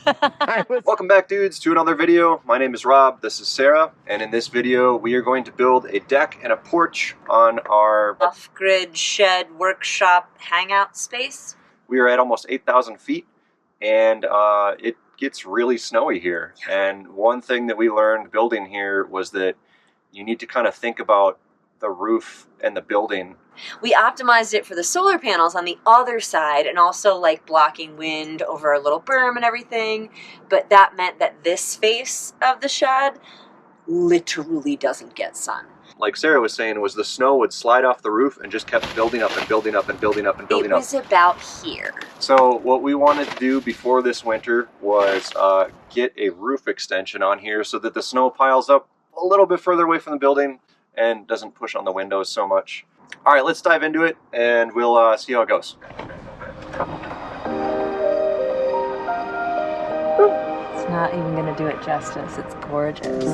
Welcome back, dudes, to another video. My name is Rob, this is Sarah, and in this video we are going to build a deck and a porch on our off-grid shed workshop hangout space. We are at almost 8,000 feet, and it gets really snowy here. And one thing that we learned building here was that you need to kind of think about the roof and the building. We optimized it for the solar panels on the other side and also like blocking wind over a little berm and everything. But that meant that this face of the shed literally doesn't get sun. Like Sarah was saying, was the snow would slide off the roof and just kept building up and building up and building up and building up. It was about here. So what we wanted to do before this winter was get a roof extension on here so that the snow piles up a little bit further away from the building and doesn't push on the windows so much. All right, let's dive into it and we'll see how it goes. It's not even going to do it justice. It's gorgeous.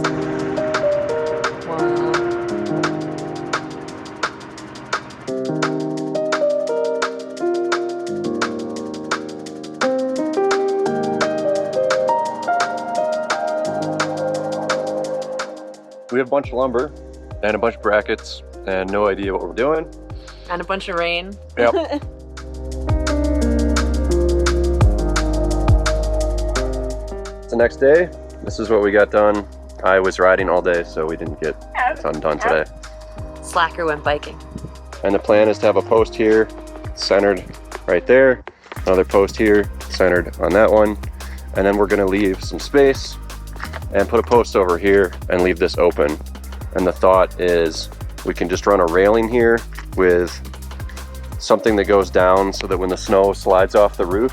Wow. We have a bunch of lumber and a bunch of brackets and no idea what we're doing. And a bunch of rain. Yep. The next day, this is what we got done. I was riding all day, so we didn't get a ton done today. Slacker went biking. And the plan is to have a post here, centered right there, another post here, centered on that one, and then we're gonna leave some space and put a post over here and leave this open. And the thought is we can just run a railing here with something that goes down so that when the snow slides off the roof,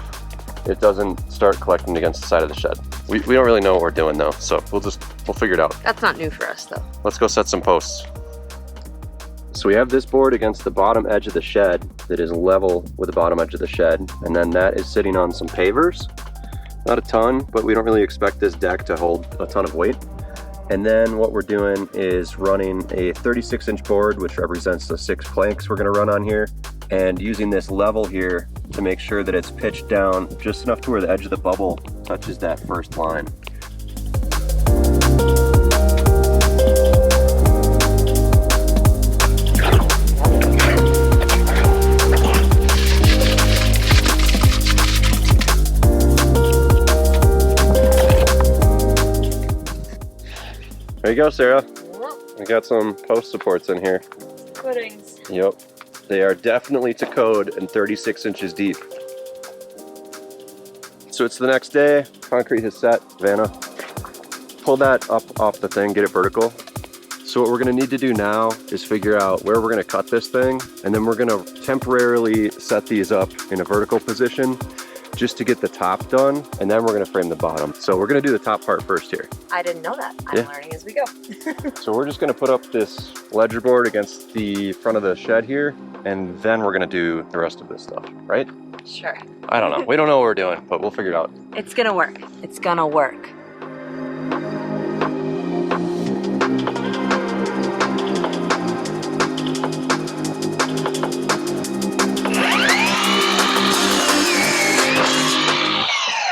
it doesn't start collecting against the side of the shed. We don't really know what we're doing though, so we'll figure it out. That's not new for us though. Let's go set some posts. So we have this board against the bottom edge of the shed that is level with the bottom edge of the shed, and then that is sitting on some pavers. Not a ton, but we don't really expect this deck to hold a ton of weight. And then what we're doing is running a 36-inch board, which represents the 6 planks we're gonna run on here, and using this level here to make sure that it's pitched down just enough to where the edge of the bubble touches that first line. There you go, Sarah. We got some post supports in here. Footings. Yep. They are definitely to code and 36 inches deep. So it's the next day. Concrete has set. Vanna, pull that up off the thing, get it vertical. So what we're gonna need to do now is figure out where we're gonna cut this thing, and then we're gonna temporarily set these up in a vertical position just to get the top done, and then we're gonna frame the bottom. So we're gonna do the top part first here. I didn't know that. I'm learning as we go. So we're just gonna put up this ledger board against the front of the shed here, and then we're gonna do the rest of this stuff, right? Sure. I don't know. We don't know what we're doing, but we'll figure it out. It's gonna work. It's gonna work.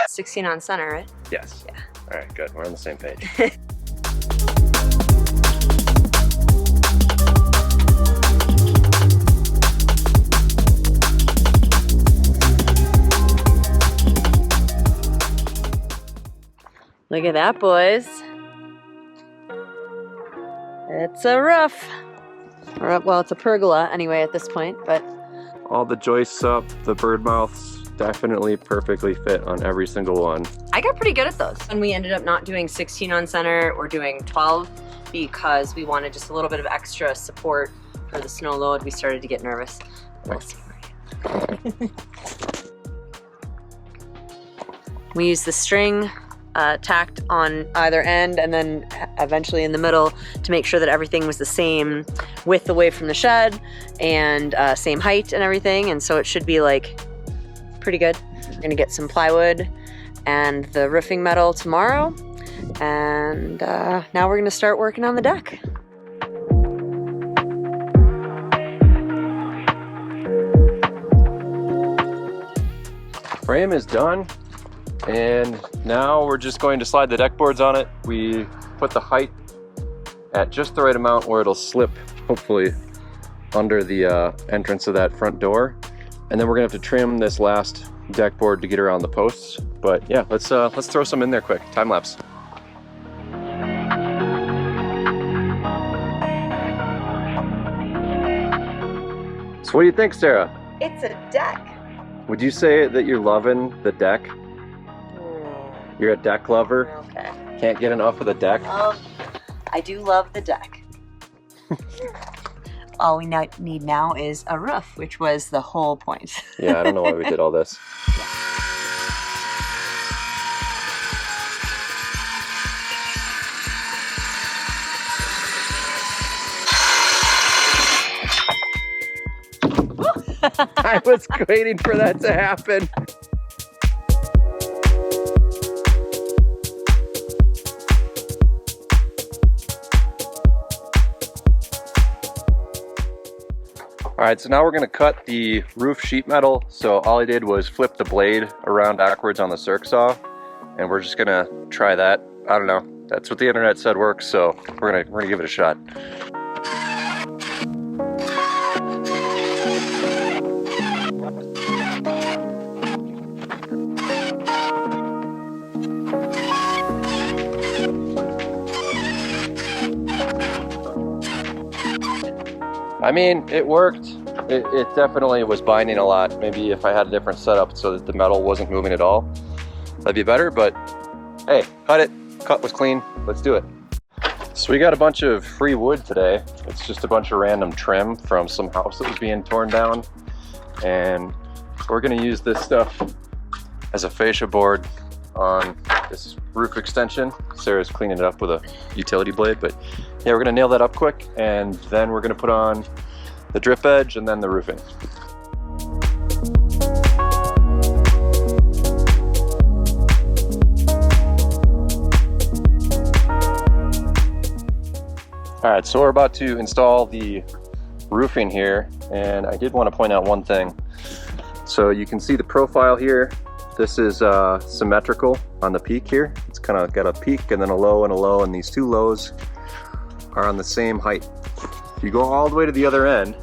$16 on center, right? Yes. Yeah. All right, good. We're on the same page. Look at that, boys. It's a roof. Or, well, it's a pergola anyway at this point, but... All the joists up, the bird mouths definitely perfectly fit on every single one. I got pretty good at those. And we ended up not doing 16 on center, we're doing 12 because we wanted just a little bit of extra support for the snow load. We started to get nervous. We'll see. We used the string tacked on either end and then eventually in the middle to make sure that everything was the same width away from the shed and same height and everything, and so it should be like pretty good. We're gonna get some plywood and the roofing metal tomorrow, and now we're gonna start working on the deck. Frame is done. And now we're just going to slide the deck boards on it. We put the height at just the right amount where it'll slip, hopefully, under the entrance of that front door. And then we're gonna have to trim this last deck board to get around the posts. But yeah, let's throw some in there quick. Time lapse. So what do you think, Sarah? It's a deck. Would you say that you're loving the deck? You're a deck lover? Okay. Can't get enough of the deck? I do love the deck. All we need now is a roof, which was the whole point. Yeah, I don't know why we did all this. I was waiting for that to happen. All right, so now we're gonna cut the roof sheet metal. So all I did was flip the blade around backwards on the circ saw, and we're just gonna try that. I don't know, that's what the internet said works, so we're gonna give it a shot. I mean, it worked. It definitely was binding a lot. Maybe if I had a different setup so that the metal wasn't moving at all, that'd be better, but hey, cut it. Cut was clean. Let's do it. So we got a bunch of free wood today. It's just a bunch of random trim from some house that was being torn down. And we're gonna use this stuff as a fascia board on this roof extension. Sarah's cleaning it up with a utility blade, but yeah, we're gonna nail that up quick, and then we're gonna put on the drip edge and then the roofing. All right, so we're about to install the roofing here, and I did want to point out one thing. So you can see the profile here. This is symmetrical on the peak here. It's kind of got a peak and then a low, and these two lows are on the same height. If you go all the way to the other end,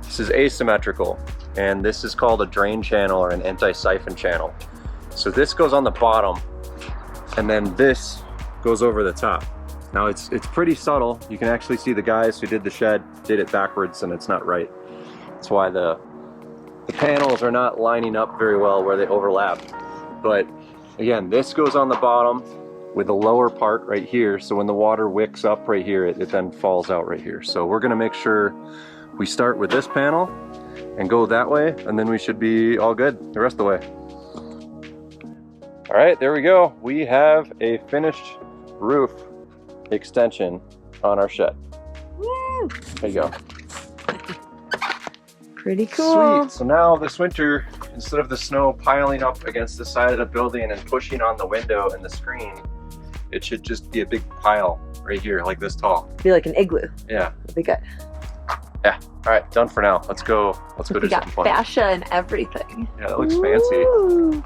this is asymmetrical, and this is called a drain channel or an anti-siphon channel. So this goes on the bottom, and then this goes over the top. Now it's pretty subtle. You can actually see the guys who did the shed did it backwards, and it's not right. That's why the panels are not lining up very well where they overlap. But again, this goes on the bottom with the lower part right here. So when the water wicks up right here, it then falls out right here. So we're gonna make sure we start with this panel and go that way, and then we should be all good the rest of the way. All right, there we go. We have a finished roof extension on our shed. Woo! There you go. Pretty cool. Sweet. So now this winter, instead of the snow piling up against the side of the building and pushing on the window and the screen, it should just be a big pile right here, like this tall. Be like an igloo. Yeah. It'll be good. Yeah. All right, done for now. Let's go do We got something fun. fascia and everything. Yeah, that looks fancy. Woo!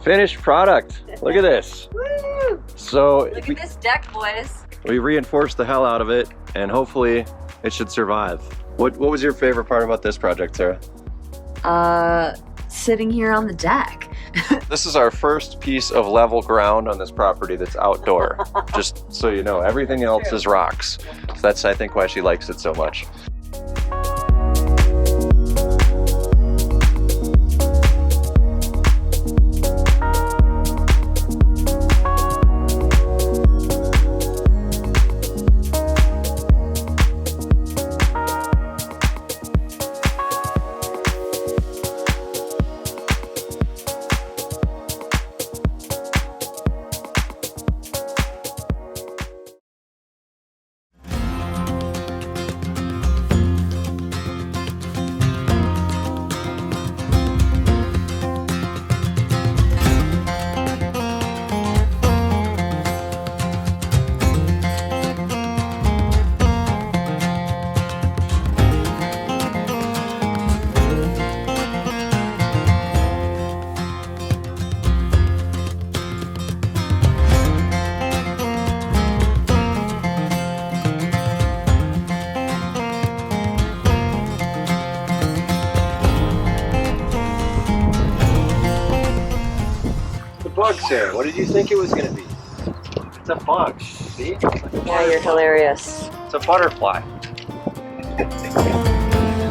Finished product. Look at this. Woo! So Look at this deck, boys. we reinforced the hell out of it, and hopefully it should survive. What was your favorite part about this project, Sarah? Sitting here on the deck. This is our first piece of level ground on this property that's outdoor. Just so you know, everything else is rocks. So that's, I think, why she likes it so much. Sarah? What did you think it was gonna be? It's a bug. See? It's like a Yeah, you're hilarious. It's a butterfly.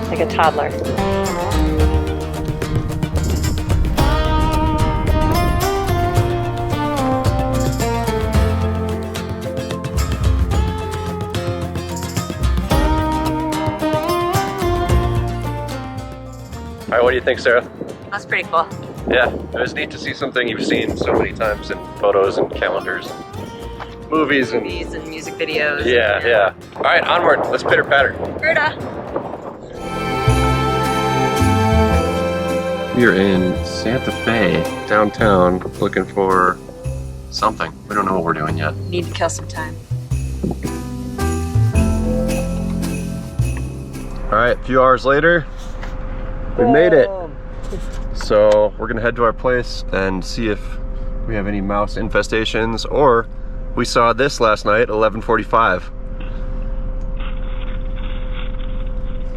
Like a toddler. All right, what do you think, Sarah? That's pretty cool. Yeah, it was neat to see something you've seen so many times in photos and calendars and movies and music videos. yeah. All right, onward. Let's pitter patter. Gerda. We are in Santa Fe, downtown, looking for something. We don't know what we're doing yet. Need to kill some time. All right, a few hours later, we made it. So we're gonna head to our place and see if we have any mouse infestations, or we saw this last night, 11:45.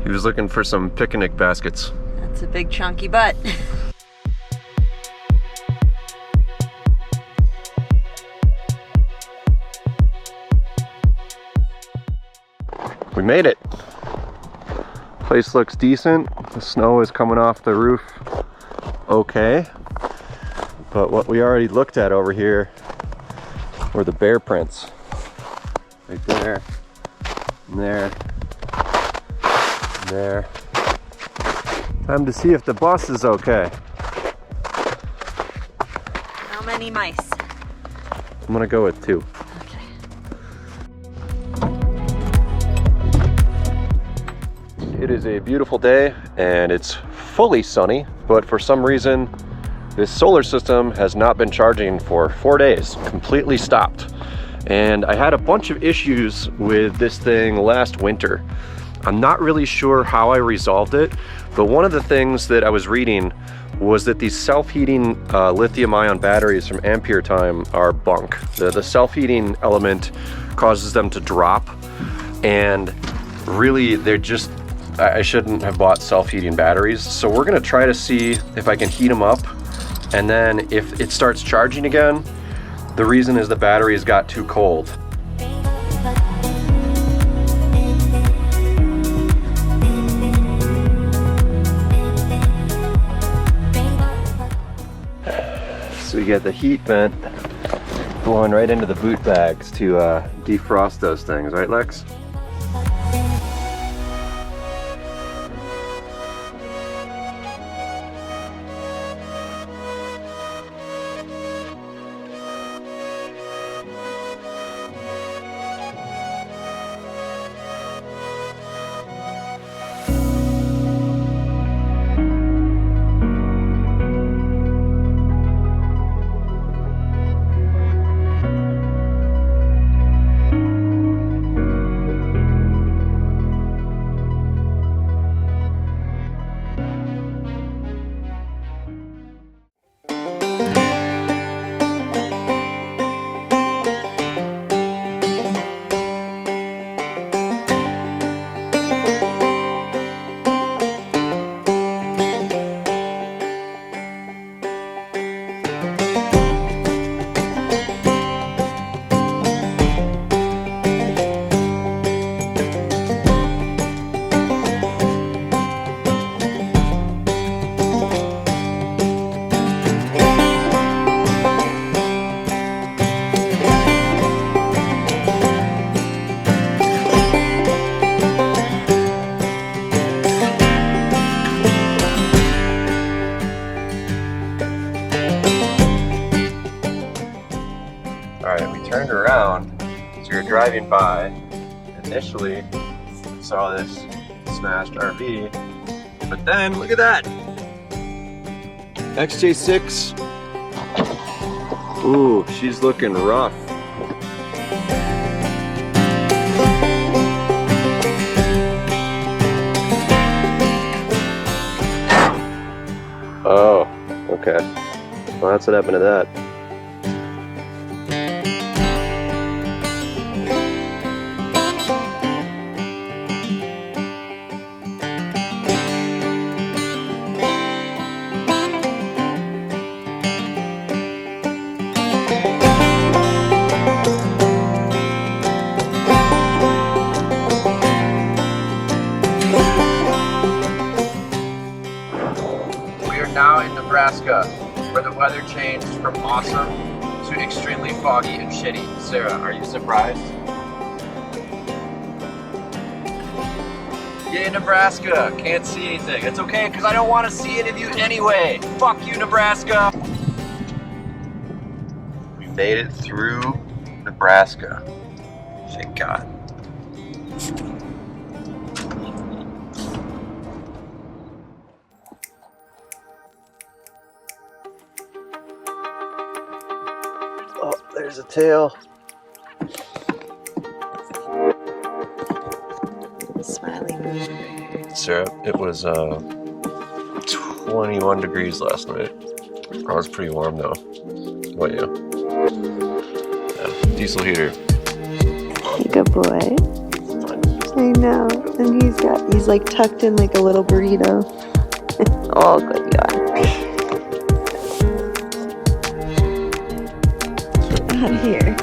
He was looking for some picnic baskets. That's a big chunky butt. We made it. Place looks decent. The snow is coming off the roof okay. But what we already looked at over here were the bear prints. Right there, and there, and there. Time to see if the bus is okay. How many mice? I'm gonna go with 2. Okay. It is a beautiful day and it's fully sunny, but for some reason this solar system has not been charging for 4 days, completely stopped. And I had a bunch of issues with this thing last winter. I'm not really sure how I resolved it, but one of the things that I was reading was that these self-heating lithium-ion batteries from Ampere Time are bunk. The self-heating element causes them to drop, and really they're just, I shouldn't have bought self-heating batteries. So we're gonna try to see if I can heat them up, and then if it starts charging again, the reason is the batteries got too cold. So we get the heat vent blowing right into the boot bags to defrost those things, right, Lex? Turned around as we were driving by. Initially saw this smashed RV, but then look at that XJ6. Ooh, she's looking rough. Oh, okay. Well, that's what happened to that. Nebraska, where the weather changed from awesome to extremely foggy and shitty. Sarah, are you surprised? Yay, Nebraska! Can't see anything. It's okay, because I don't want to see any of you anyway. Fuck you, Nebraska! We made it through Nebraska. Thank God. Oh, there's a tail. Smiling. Sarah, it was 21 degrees last night. I was pretty warm though. What about you? Yeah, diesel heater. Good boy. I know. And he's like tucked in like a little burrito. Oh, good God. Get out of here.